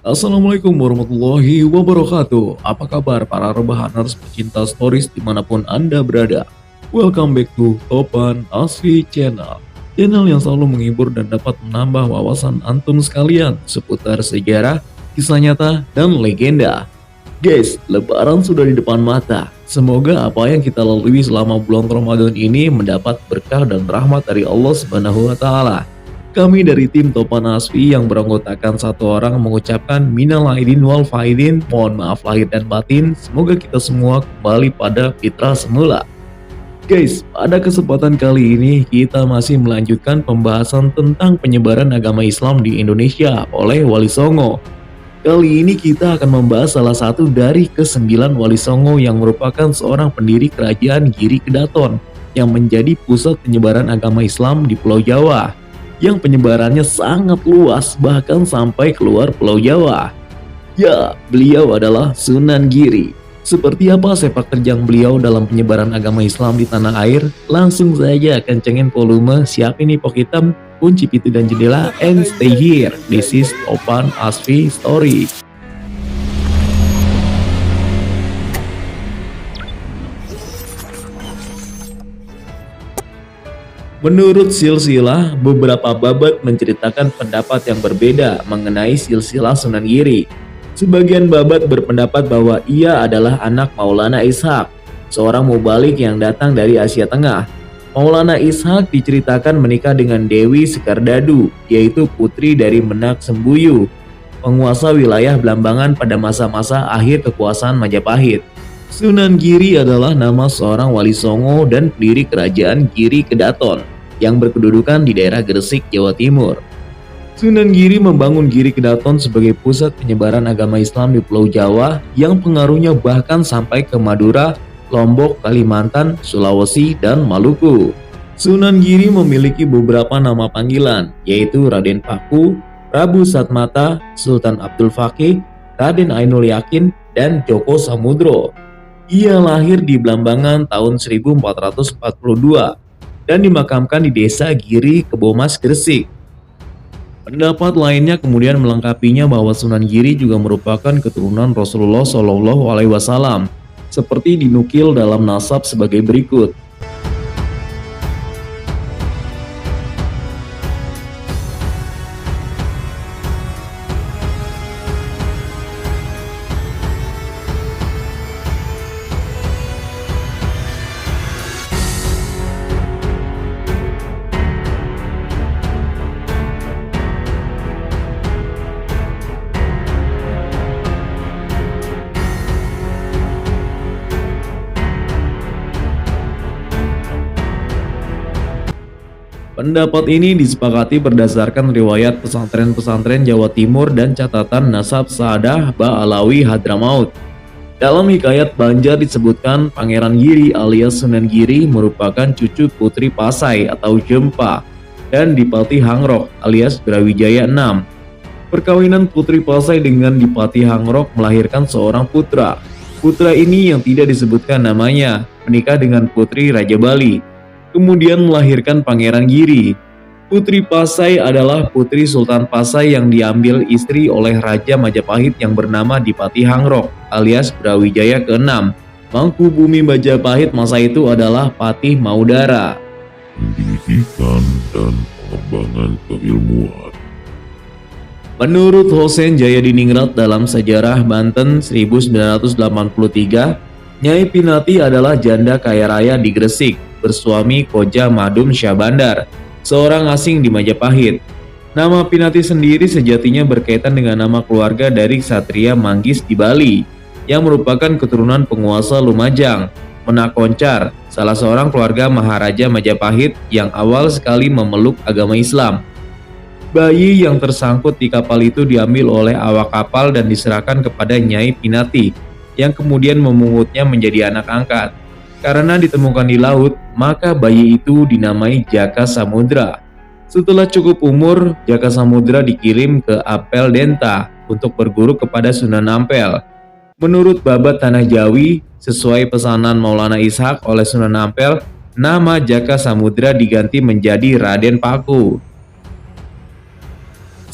Assalamualaikum warahmatullahi wabarakatuh. Apa kabar para rebahaners pecinta stories dimanapun Anda berada? Welcome back to Topan Asli Channel. Channel yang selalu menghibur dan dapat menambah wawasan antum sekalian seputar sejarah, kisah nyata, dan legenda. Guys, lebaran sudah di depan mata. Semoga apa yang kita lalui selama bulan Ramadan ini mendapat berkah dan rahmat dari Allah Subhanahu wa taala. Kami dari tim Topan Asfi yang beranggotakan satu orang mengucapkan minal aidin wal faidin, mohon maaf lahir dan batin, semoga kita semua kembali pada fitrah semula. Guys, pada kesempatan kali ini kita masih melanjutkan pembahasan tentang penyebaran agama Islam di Indonesia oleh Wali Songo. Kali ini kita akan membahas salah satu dari ke-9 Wali Songo yang merupakan seorang pendiri kerajaan Giri Kedaton yang menjadi pusat penyebaran agama Islam di Pulau Jawa, yang penyebarannya sangat luas bahkan sampai keluar Pulau Jawa. Ya, beliau adalah Sunan Giri. Seperti apa sepak terjang beliau dalam penyebaran agama Islam di tanah air? Langsung saja kencengin volume, siapin nih pok hitam, kunci pintu dan jendela, and stay here. This is Topan Asfi Story. Menurut silsilah, beberapa babat menceritakan pendapat yang berbeda mengenai silsilah Sunan Giri. Sebagian babat berpendapat bahwa ia adalah anak Maulana Ishaq, seorang mubalik yang datang dari Asia Tengah. Maulana Ishaq diceritakan menikah dengan Dewi Sekardadu, yaitu putri dari Menak Sembuyu, penguasa wilayah Blambangan pada masa-masa akhir kekuasaan Majapahit. Sunan Giri adalah nama seorang wali songo dan pendiri kerajaan Giri Kedaton yang berkedudukan di daerah Gresik, Jawa Timur. Sunan Giri membangun Giri Kedaton sebagai pusat penyebaran agama Islam di Pulau Jawa yang pengaruhnya bahkan sampai ke Madura, Lombok, Kalimantan, Sulawesi, dan Maluku. Sunan Giri memiliki beberapa nama panggilan, yaitu Raden Paku, Prabu Satmata, Sultan Abdul Fakih, Raden Ainul Yakin, dan Joko Samudro. Ia lahir di Blambangan tahun 1442 dan dimakamkan di Desa Giri, Kebomas, Gresik. Pendapat lainnya kemudian melengkapinya bahwa Sunan Giri juga merupakan keturunan Rasulullah Shallallahu Alaihi Wasallam, seperti dinukil dalam nasab sebagai berikut. Pendapat ini disepakati berdasarkan riwayat pesantren-pesantren Jawa Timur dan catatan nasab Sa'adah Ba'alawi Hadramaut. Dalam hikayat Banjar disebutkan Pangeran Giri alias Sunan Giri merupakan cucu Putri Pasai atau Jempa dan Dipati Hangrok alias Brawijaya VI. Perkawinan Putri Pasai dengan Dipati Hangrok melahirkan seorang putra. Putra ini yang tidak disebutkan namanya menikah dengan Putri Raja Bali, kemudian melahirkan Pangeran Giri. Putri Pasai adalah putri Sultan Pasai yang diambil istri oleh Raja Majapahit yang bernama Dipati Hangrok alias Brawijaya ke-6. Mangku Bumi Majapahit masa itu adalah Patih Maudara. Pendidikan dan pengembangan keilmuan. Menurut Hosen Jayadiningrat dalam Sejarah Banten 1983, Nyai Pinati adalah janda kaya raya di Gresik, bersuami Koja Madum Syahbandar, seorang asing di Majapahit. Nama Pinati sendiri sejatinya berkaitan dengan nama keluarga dari Ksatria Manggis di Bali, yang merupakan keturunan penguasa Lumajang, Menakoncar, salah seorang keluarga Maharaja Majapahit yang awal sekali memeluk agama Islam. Bayi yang tersangkut di kapal itu diambil oleh awak kapal dan diserahkan kepada Nyai Pinati, yang kemudian memungutnya menjadi anak angkat. Karena ditemukan di laut, maka bayi itu dinamai Jaka Samudra. Setelah cukup umur, Jaka Samudra dikirim ke Apel Denta untuk berguru kepada Sunan Ampel. Menurut babat Tanah Jawi, sesuai pesanan Maulana Ishaq oleh Sunan Ampel, nama Jaka Samudra diganti menjadi Raden Paku.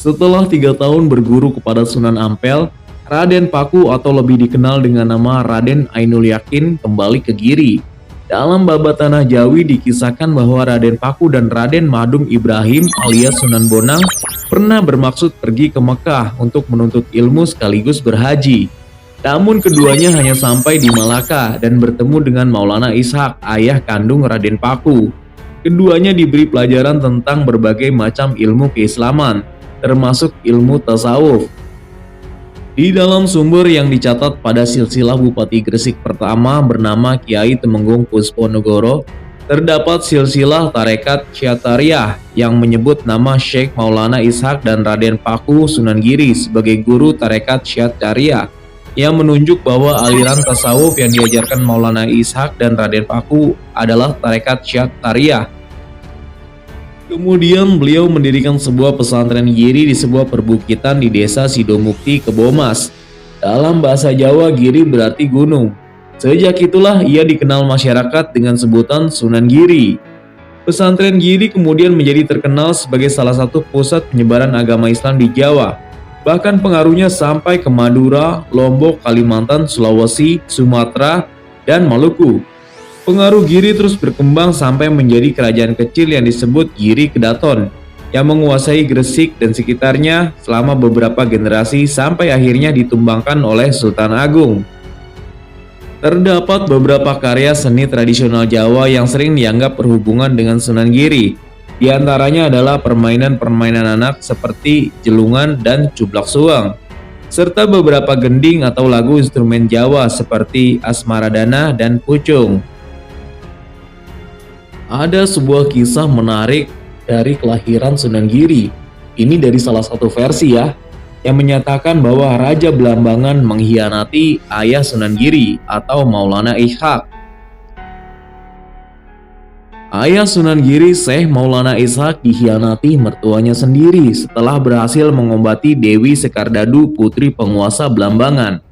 Setelah 3 tahun berguru kepada Sunan Ampel, Raden Paku atau lebih dikenal dengan nama Raden Ainul Yakin kembali ke Giri. Dalam Babat Tanah Jawi dikisahkan bahwa Raden Paku dan Raden Madung Ibrahim alias Sunan Bonang pernah bermaksud pergi ke Mekah untuk menuntut ilmu sekaligus berhaji. Namun keduanya hanya sampai di Malaka dan bertemu dengan Maulana Ishak, ayah kandung Raden Paku. Keduanya diberi pelajaran tentang berbagai macam ilmu keislaman, termasuk ilmu tasawuf. Di dalam sumber yang dicatat pada silsilah Bupati Gresik pertama bernama Kiai Temenggung Pusponegoro, terdapat silsilah tarekat Syatariyah yang menyebut nama Syekh Maulana Ishak dan Raden Paku Sunan Giri sebagai guru tarekat Syatariyah, yang menunjuk bahwa aliran tasawuf yang diajarkan Maulana Ishak dan Raden Paku adalah tarekat Syatariyah. Kemudian beliau mendirikan sebuah pesantren Giri di sebuah perbukitan di desa Sidomukti, Kebomas. Dalam bahasa Jawa, Giri berarti gunung. Sejak itulah ia dikenal masyarakat dengan sebutan Sunan Giri. Pesantren Giri kemudian menjadi terkenal sebagai salah satu pusat penyebaran agama Islam di Jawa. Bahkan pengaruhnya sampai ke Madura, Lombok, Kalimantan, Sulawesi, Sumatera, dan Maluku. Pengaruh Giri terus berkembang sampai menjadi kerajaan kecil yang disebut Giri Kedaton, yang menguasai Gresik dan sekitarnya selama beberapa generasi sampai akhirnya ditumbangkan oleh Sultan Agung. Terdapat beberapa karya seni tradisional Jawa yang sering dianggap berhubungan dengan Sunan Giri. Di antaranya adalah permainan-permainan anak seperti jelungan dan cublak suang, serta beberapa gending atau lagu instrumen Jawa seperti Asmaradana dan Pucung. Ada sebuah kisah menarik dari kelahiran Sunan Giri. Ini dari salah satu versi ya, yang menyatakan bahwa Raja Blambangan mengkhianati ayah Sunan Giri atau Maulana Ishak. Ayah Sunan Giri, Syekh Maulana Ishak, dikhianati mertuanya sendiri setelah berhasil mengobati Dewi Sekardadu, putri penguasa Blambangan.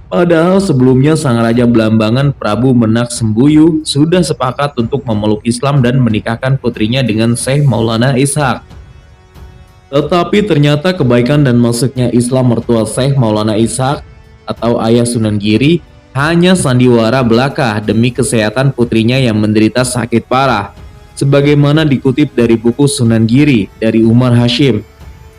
Padahal sebelumnya sang Raja Blambangan Prabu Menak Sembuyu sudah sepakat untuk memeluk Islam dan menikahkan putrinya dengan Syekh Maulana Ishak. Tetapi ternyata kebaikan dan masuknya Islam mertua Syekh Maulana Ishak atau ayah Sunan Giri hanya sandiwara belaka demi kesehatan putrinya yang menderita sakit parah. Sebagaimana dikutip dari buku Sunan Giri dari Umar Hashim.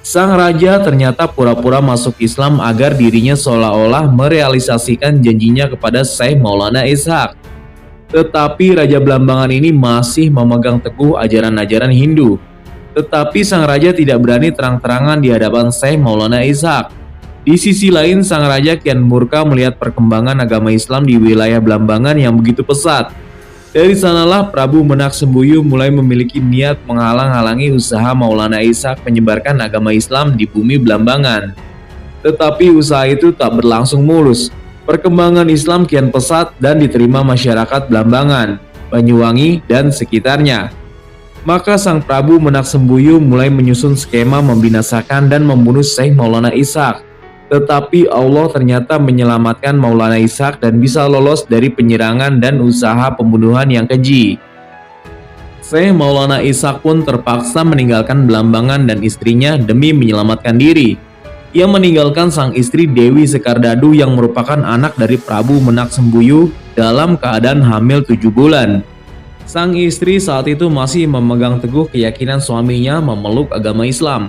Sang raja ternyata pura-pura masuk Islam agar dirinya seolah-olah merealisasikan janjinya kepada Syekh Maulana Ishak. Tetapi Raja Blambangan ini masih memegang teguh ajaran-ajaran Hindu. Tetapi sang raja tidak berani terang-terangan di hadapan Syekh Maulana Ishak. Di sisi lain, sang raja kian murka melihat perkembangan agama Islam di wilayah Blambangan yang begitu pesat. Dari sanalah Prabu Menak Sembuyu mulai memiliki niat menghalang-halangi usaha Maulana Ishak menyebarkan agama Islam di bumi Blambangan. Tetapi usaha itu tak berlangsung mulus. Perkembangan Islam kian pesat dan diterima masyarakat Blambangan, Banyuwangi, dan sekitarnya. Maka sang Prabu Menak Sembuyu mulai menyusun skema membinasakan dan membunuh Syekh Maulana Ishak. Tetapi Allah ternyata menyelamatkan Maulana Ishak dan bisa lolos dari penyerangan dan usaha pembunuhan yang keji. Syekh Maulana Ishak pun terpaksa meninggalkan Blambangan dan istrinya demi menyelamatkan diri. Ia meninggalkan sang istri Dewi Sekardadu yang merupakan anak dari Prabu Menak Sembuyu dalam keadaan hamil 7 bulan. Sang istri saat itu masih memegang teguh keyakinan suaminya memeluk agama Islam.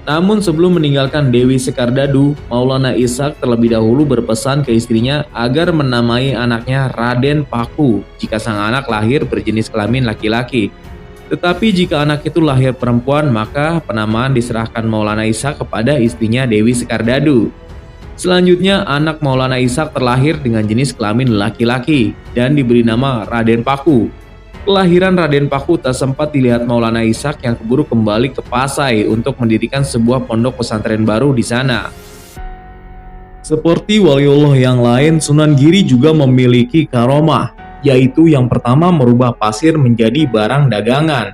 Namun sebelum meninggalkan Dewi Sekardadu, Maulana Ishak terlebih dahulu berpesan ke istrinya agar menamai anaknya Raden Paku jika sang anak lahir berjenis kelamin laki-laki. Tetapi jika anak itu lahir perempuan, maka penamaan diserahkan Maulana Ishak kepada istrinya Dewi Sekardadu. Selanjutnya anak Maulana Ishak terlahir dengan jenis kelamin laki-laki dan diberi nama Raden Paku. Kelahiran Raden Paku tak sempat dilihat Maulana Ishak yang keburu kembali ke Pasai untuk mendirikan sebuah pondok pesantren baru di sana. Seperti waliullah yang lain, Sunan Giri juga memiliki karomah, yaitu yang pertama merubah pasir menjadi barang dagangan.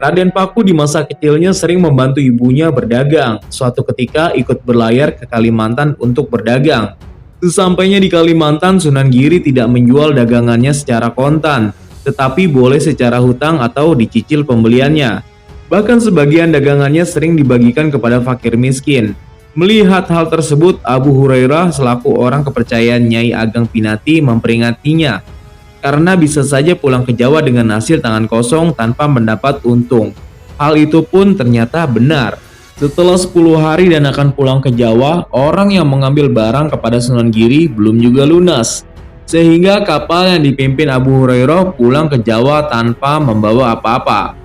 Raden Paku di masa kecilnya sering membantu ibunya berdagang. Suatu ketika ikut berlayar ke Kalimantan untuk berdagang. Sesampainya di Kalimantan, Sunan Giri tidak menjual dagangannya secara kontan, tetapi boleh secara hutang atau dicicil pembeliannya. Bahkan sebagian dagangannya sering dibagikan kepada fakir miskin. Melihat hal tersebut, Abu Hurairah selaku orang kepercayaan Nyai Ageng Pinati memperingatinya, karena bisa saja pulang ke Jawa dengan hasil tangan kosong tanpa mendapat untung. Hal itu pun ternyata benar. Setelah 10 hari dan akan pulang ke Jawa, orang yang mengambil barang kepada Sunan Giri belum juga lunas. Sehingga kapal yang dipimpin Abu Hurairah pulang ke Jawa tanpa membawa apa-apa.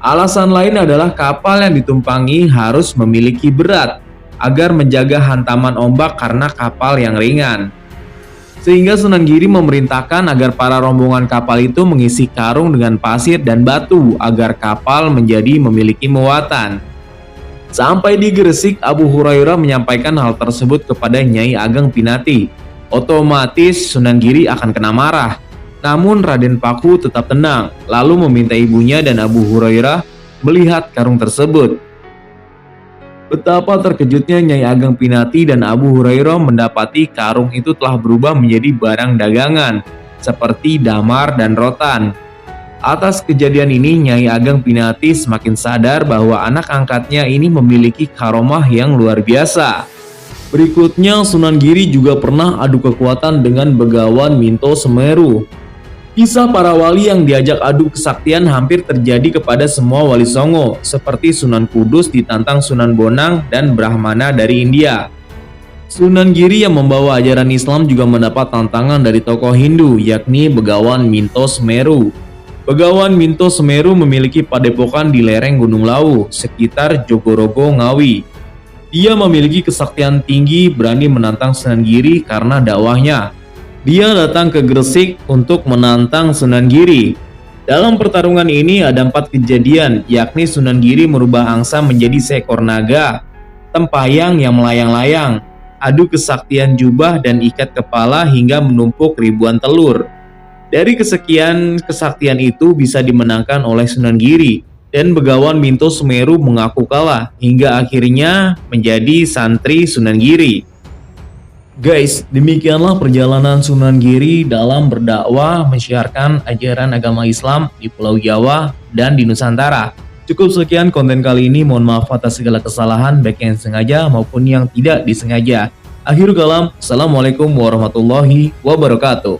Alasan lain adalah kapal yang ditumpangi harus memiliki berat agar menjaga hantaman ombak karena kapal yang ringan. Sehingga Sunan Giri memerintahkan agar para rombongan kapal itu mengisi karung dengan pasir dan batu agar kapal menjadi memiliki muatan. Sampai di Gresik, Abu Hurairah menyampaikan hal tersebut kepada Nyai Ageng Pinati. Otomatis Sunan Giri akan kena marah. Namun Raden Paku tetap tenang, lalu meminta ibunya dan Abu Hurairah melihat karung tersebut. Betapa terkejutnya Nyai Ageng Pinati dan Abu Hurairah mendapati karung itu telah berubah menjadi barang dagangan, seperti damar dan rotan. Atas kejadian ini, Nyai Ageng Pinati semakin sadar bahwa anak angkatnya ini memiliki karomah yang luar biasa. Berikutnya, Sunan Giri juga pernah adu kekuatan dengan Begawan Minto Semeru. Kisah para wali yang diajak adu kesaktian hampir terjadi kepada semua wali Songo, seperti Sunan Kudus ditantang Sunan Bonang dan Brahmana dari India. Sunan Giri yang membawa ajaran Islam juga mendapat tantangan dari tokoh Hindu, yakni Begawan Minto Semeru. Begawan Minto Semeru memiliki padepokan di lereng Gunung Lawu, sekitar Jogorogo, Ngawi. Dia memiliki kesaktian tinggi, berani menantang Sunan Giri karena dakwahnya. Dia datang ke Gresik untuk menantang Sunan Giri. Dalam pertarungan ini ada 4 kejadian, yakni Sunan Giri merubah angsa menjadi seekor naga, tempayang yang melayang-layang, adu kesaktian jubah dan ikat kepala hingga menumpuk ribuan telur. Dari kesekian kesaktian itu bisa dimenangkan oleh Sunan Giri, dan Begawan Minto Semeru mengaku kalah hingga akhirnya menjadi santri Sunan Giri. Guys, demikianlah perjalanan Sunan Giri dalam berdakwah menyiarkan ajaran agama Islam di Pulau Jawa dan di Nusantara. Cukup sekian konten kali ini, mohon maaf atas segala kesalahan baik yang sengaja maupun yang tidak disengaja. Akhirul kalam, Assalamualaikum warahmatullahi wabarakatuh.